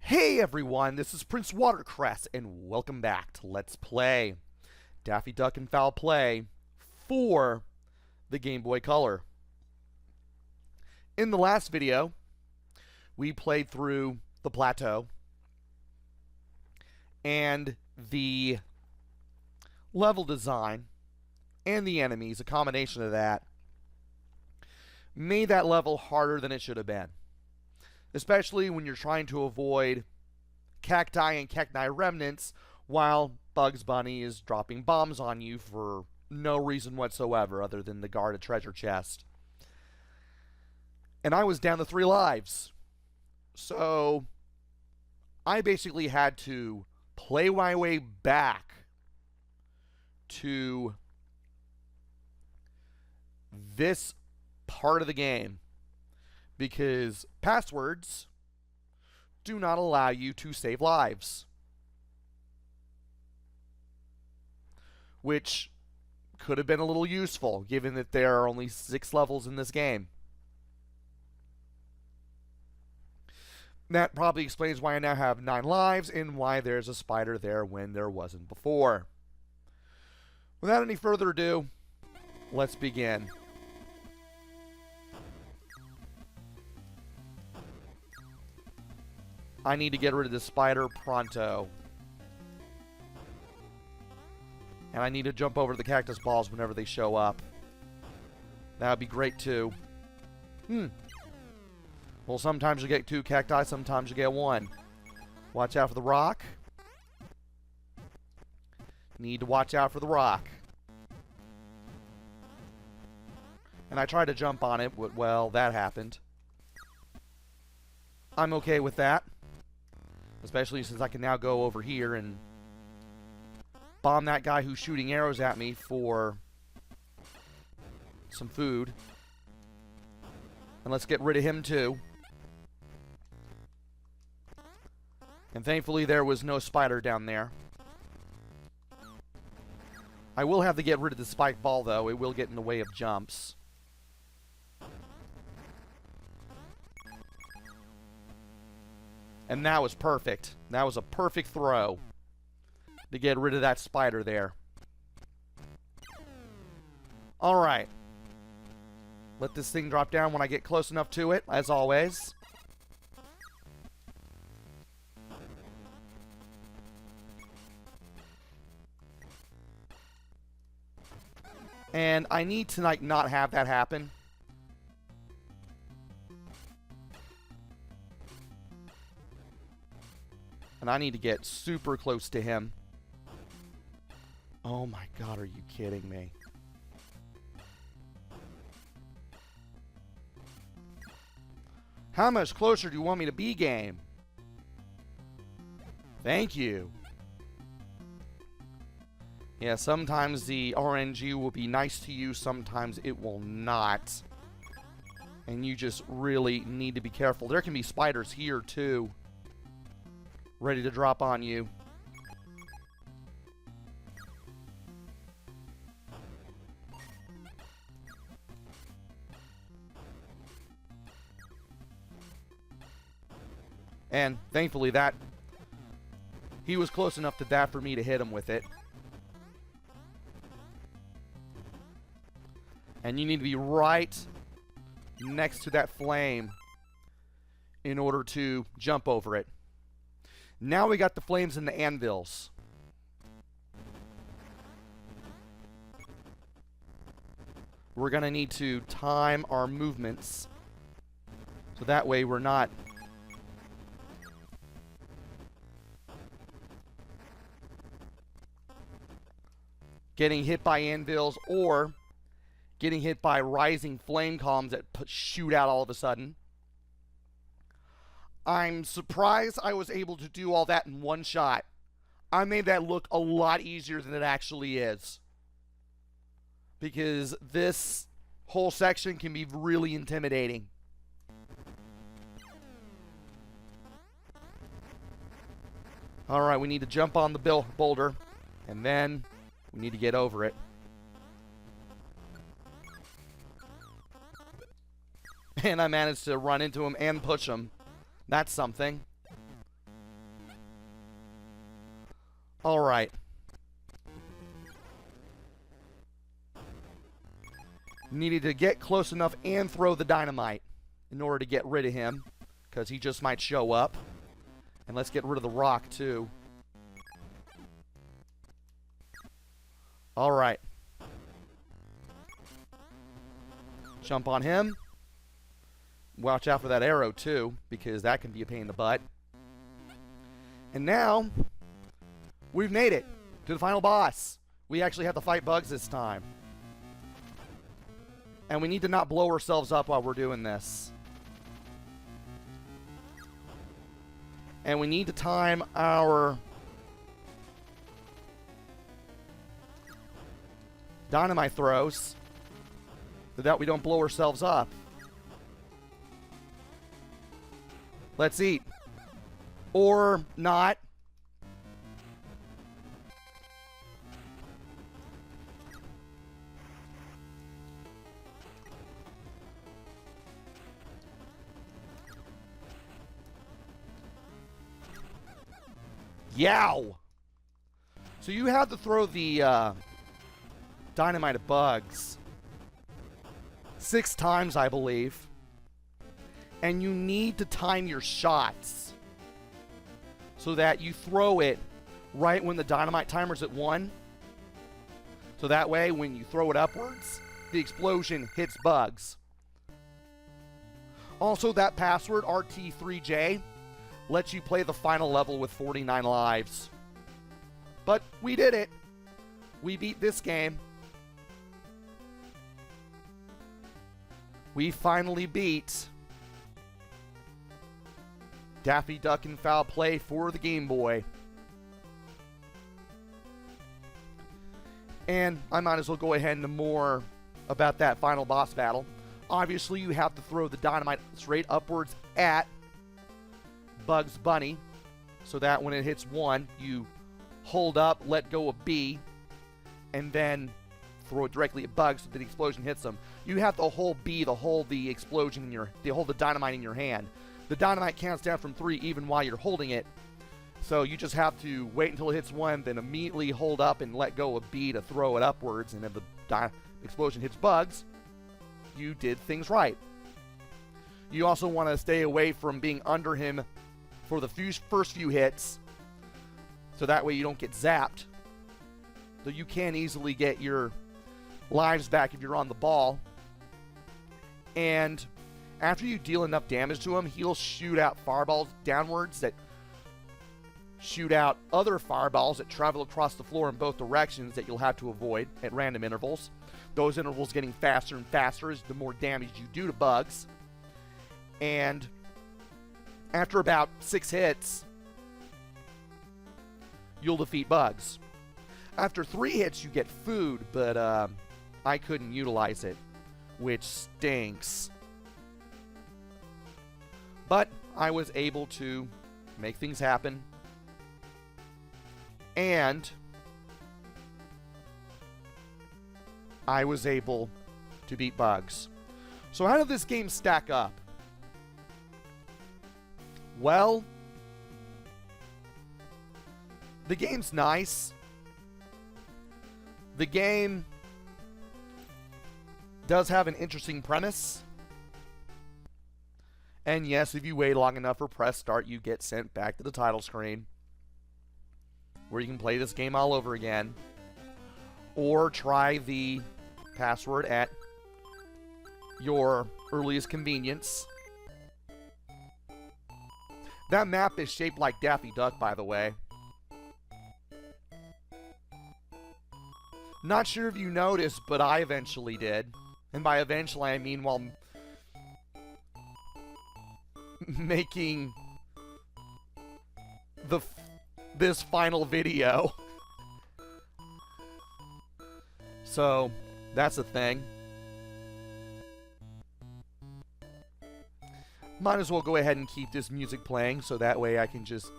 Hey everyone, this is PrinceWatercress, and welcome back to Let's Play Daffy Duck and Fowl Play for the Game Boy Color. In the last video, we played through the plateau, and the level design and the enemies, a combination of that, made that level harder than it should have been. Especially when you're trying to avoid cacti and cacti remnants while Bugs Bunny is dropping bombs on you for no reason whatsoever other than to guard a treasure chest. And I was down to 3 lives. So I basically had to play my way back to this part of the game, because passwords do not allow you to save lives, which could have been a little useful given that there are only 6 levels in this game. That probably explains why I now have 9 lives and why there's a spider there when there wasn't before. Without any further ado, let's begin. I need to get rid of this spider pronto. And I need to jump over the cactus balls whenever they show up. That would be great too. Well, sometimes you get 2 cacti, sometimes you get 1. Watch out for the rock. Need to watch out for the rock. And I tried to jump on it, but, well, that happened. I'm okay with that. Especially since I can now go over here and bomb that guy who's shooting arrows at me for some food. And let's get rid of him too. And thankfully there was no spider down there. I will have to get rid of the spike ball though. It will get in the way of jumps. And that was perfect. That was a perfect throw to get rid of that spider there. Alright. Let this thing drop down when I get close enough to it, as always. And I need to not have that happen. And I need to get super close to him. Oh my god, are you kidding me? How much closer do you want me to be, game? Thank you. Yeah, sometimes the RNG will be nice to you, sometimes it will not. And you just really need to be careful. There can be spiders here too, ready to drop on you. And thankfully that he was close enough to that for me to hit him with it. And you need to be right next to that flame in order to jump over it. Now we got the flames and the anvils. We're going to need to time our movements so that way we're not getting hit by anvils or getting hit by rising flame columns that shoot out all of a sudden. I'm surprised I was able to do all that in one shot. I made that look a lot easier than it actually is, because this whole section can be really intimidating. Alright, we need to jump on the boulder, and then we need to get over it. And I managed to run into him and push him. That's something. Alright. Needed to get close enough and throw the dynamite in order to get rid of him, because he just might show up. And let's get rid of the rock, too. Alright. Jump on him. Watch out for that arrow, too, because that can be a pain in the butt. And now, we've made it to the final boss. We actually have to fight bugs this time. And we need to not blow ourselves up while we're doing this. And we need to time our dynamite throws so that we don't blow ourselves up. Let's eat. Or not. Yow! So you have to throw the dynamite at bugs 6 times, I believe. And you need to time your shots so that you throw it right when the dynamite timer's at 1. So that way, when you throw it upwards, the explosion hits bugs. Also, that password, RT3J, lets you play the final level with 49 lives. But we did it. We beat this game. We finally beat Daffy Duck and Fowl Play for the Game Boy. And I might as well go ahead and more about that final boss battle. Obviously, you have to throw the dynamite straight upwards at Bugs Bunny, so that when it hits 1, you hold up, let go of B, and then throw it directly at Bugs so that the explosion hits them. You have to hold B to hold the explosion hold the dynamite in your hand. The dynamite counts down from 3 even while you're holding it, so you just have to wait until it hits 1, then immediately hold up and let go of B to throw it upwards, and if the explosion hits Bugs, you did things right. You also want to stay away from being under him for the first few hits, so that way you don't get zapped. So you can easily get your lives back if you're on the ball. And after you deal enough damage to him, he'll shoot out fireballs downwards that shoot out other fireballs that travel across the floor in both directions that you'll have to avoid at random intervals. Those intervals getting faster and faster as the more damage you do to bugs. And after about 6 hits, you'll defeat bugs. After 3 hits, you get food, but I couldn't utilize it, which stinks. But I was able to make things happen, and I was able to beat bugs. So how did this game stack up? Well, the game's nice. The game does have an interesting premise. And yes, if you wait long enough for press start, you get sent back to the title screen, where you can play this game all over again. Or try the password at your earliest convenience. That map is shaped like Daffy Duck, by the way. Not sure if you noticed, but I eventually did. And by eventually, I mean while making this final video. So, that's a thing. Might as well go ahead and keep this music playing, so that way I can just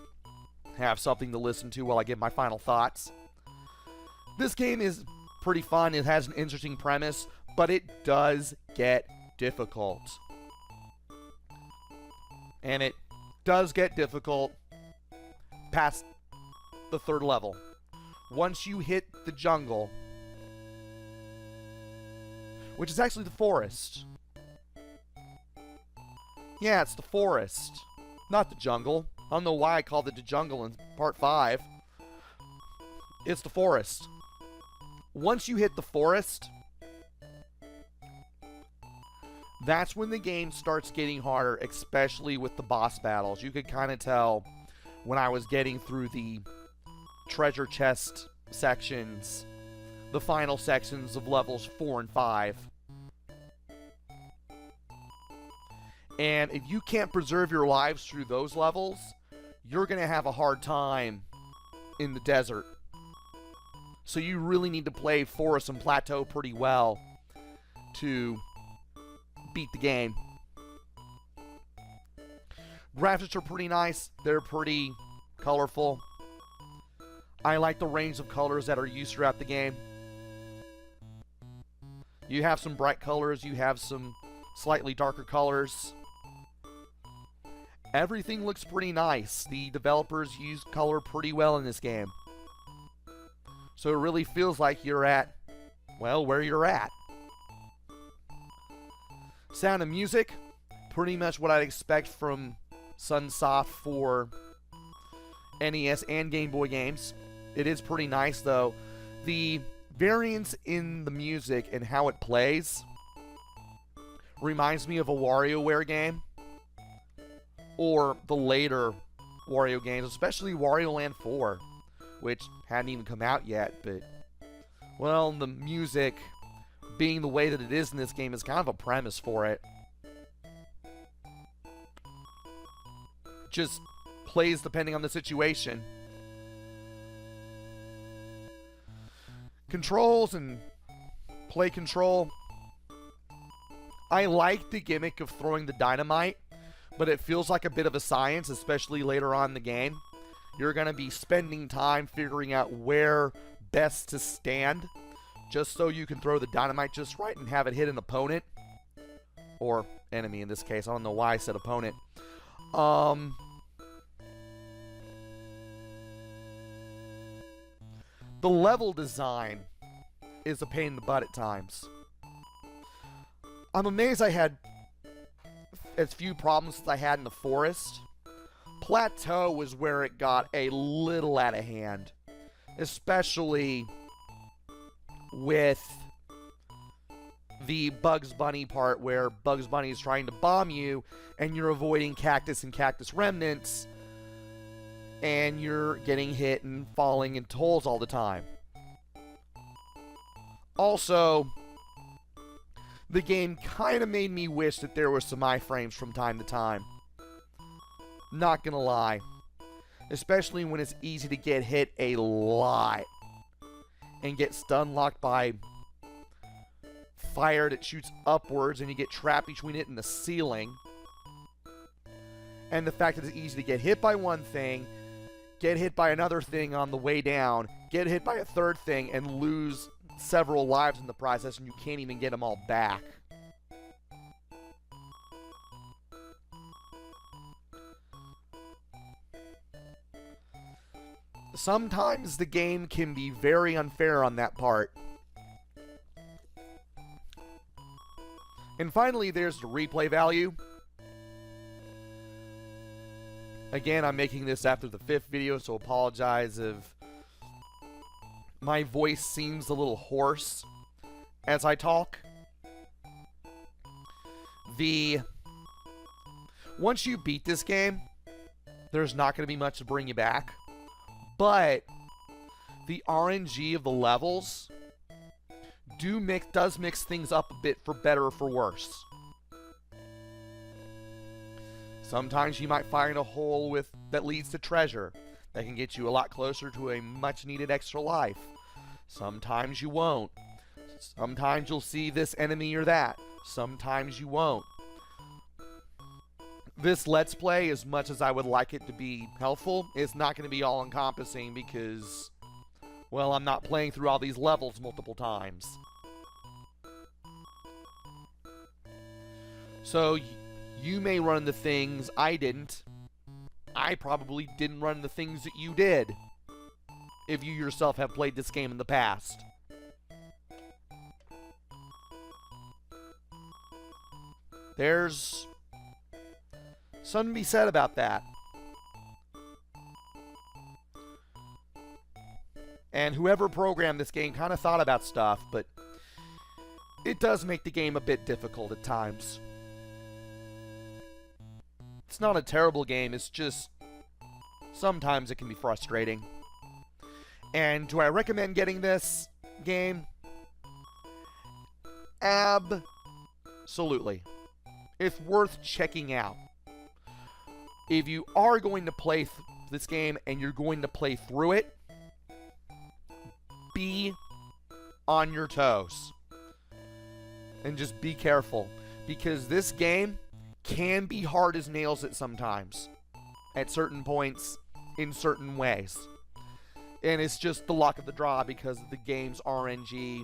have something to listen to while I give my final thoughts. This game is pretty fun. It has an interesting premise, but it does get difficult. And it does get difficult past the 3rd level. once you hit the jungle, which is actually the forest. Yeah, it's the forest, not the jungle. I don't know why I called it the jungle in part 5. It's the forest. Once you hit the forest, that's when the game starts getting harder, especially with the boss battles. You could kind of tell when I was getting through the treasure chest sections, the final sections of levels 4 and 5. And if you can't preserve your lives through those levels, you're going to have a hard time in the desert. So you really need to play Forest and Plateau pretty well to beat the game. Graphics are pretty nice. They're pretty colorful. I like the range of colors that are used throughout the game. You have some bright colors. You have some slightly darker colors. Everything looks pretty nice. The developers use color pretty well in this game. So it really feels like you're at, well, where you're at. Sound and music, pretty much what I'd expect from Sunsoft for NES and Game Boy games. It is pretty nice, though. The variance in the music and how it plays reminds me of a WarioWare game, or the later Wario games, especially Wario Land 4, which hadn't even come out yet, but, well, the music being the way that it is in this game is kind of a premise for it. Just plays depending on the situation. Controls and play control. I like the gimmick of throwing the dynamite, but it feels like a bit of a science, especially later on in the game. You're going to be spending time figuring out where best to stand, just so you can throw the dynamite just right and have it hit an opponent. Or enemy in this case. I don't know why I said opponent. The level design is a pain in the butt at times. I'm amazed I had as few problems as I had in the forest. Plateau was where it got a little out of hand, especially with the Bugs Bunny part where Bugs Bunny is trying to bomb you and you're avoiding cactus and cactus remnants and you're getting hit and falling into holes all the time. Also, the game kind of made me wish that there were some iframes from time to time. Not gonna lie. Especially when it's easy to get hit a lot and get stun locked by fire that shoots upwards and you get trapped between it and the ceiling. And the fact that it's easy to get hit by one thing, get hit by another thing on the way down, get hit by a third thing, and lose several lives in the process, and you can't even get them all back. Sometimes the game can be very unfair on that part. And finally, there's the replay value. Again, I'm making this after the 5th video, so apologize if my voice seems a little hoarse as I talk. Once you beat this game, there's not going to be much to bring you back. But the RNG of the levels does mix things up a bit for better or for worse. Sometimes you might find a hole that leads to treasure that can get you a lot closer to a much needed extra life. Sometimes you won't. Sometimes you'll see this enemy or that. Sometimes you won't. This Let's Play, as much as I would like it to be helpful, is not going to be all-encompassing because, well, I'm not playing through all these levels multiple times. So, you may run into things I didn't. I probably didn't run into things that you did. if you yourself have played this game in the past. There's something to be said about that. And whoever programmed this game kind of thought about stuff, but it does make the game a bit difficult at times. It's not a terrible game, it's just sometimes it can be frustrating. And do I recommend getting this game? Absolutely. It's worth checking out. If you are going to play this game and you're going to play through it, be on your toes. And just be careful. Because this game can be hard as nails at sometimes. At certain points, in certain ways. And it's just the luck of the draw because of the game's RNG.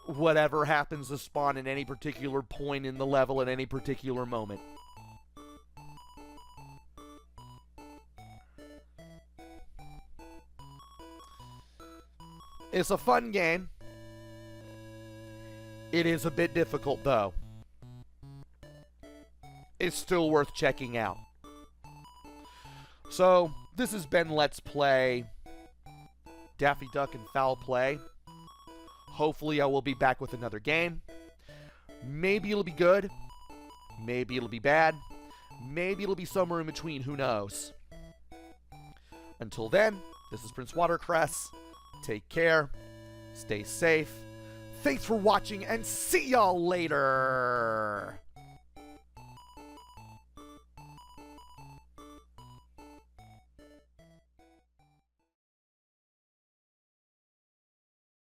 Whatever happens to spawn in any particular point in the level at any particular moment. It's a fun game. It is a bit difficult, though. It's still worth checking out. So, this has been Let's Play Daffy Duck and Fowl Play. Hopefully I will be back with another game. Maybe it'll be good. Maybe it'll be bad. Maybe it'll be somewhere in between. Who knows? Until then, this is PrinceWatercress. Take care. Stay safe. Thanks for watching and see y'all later.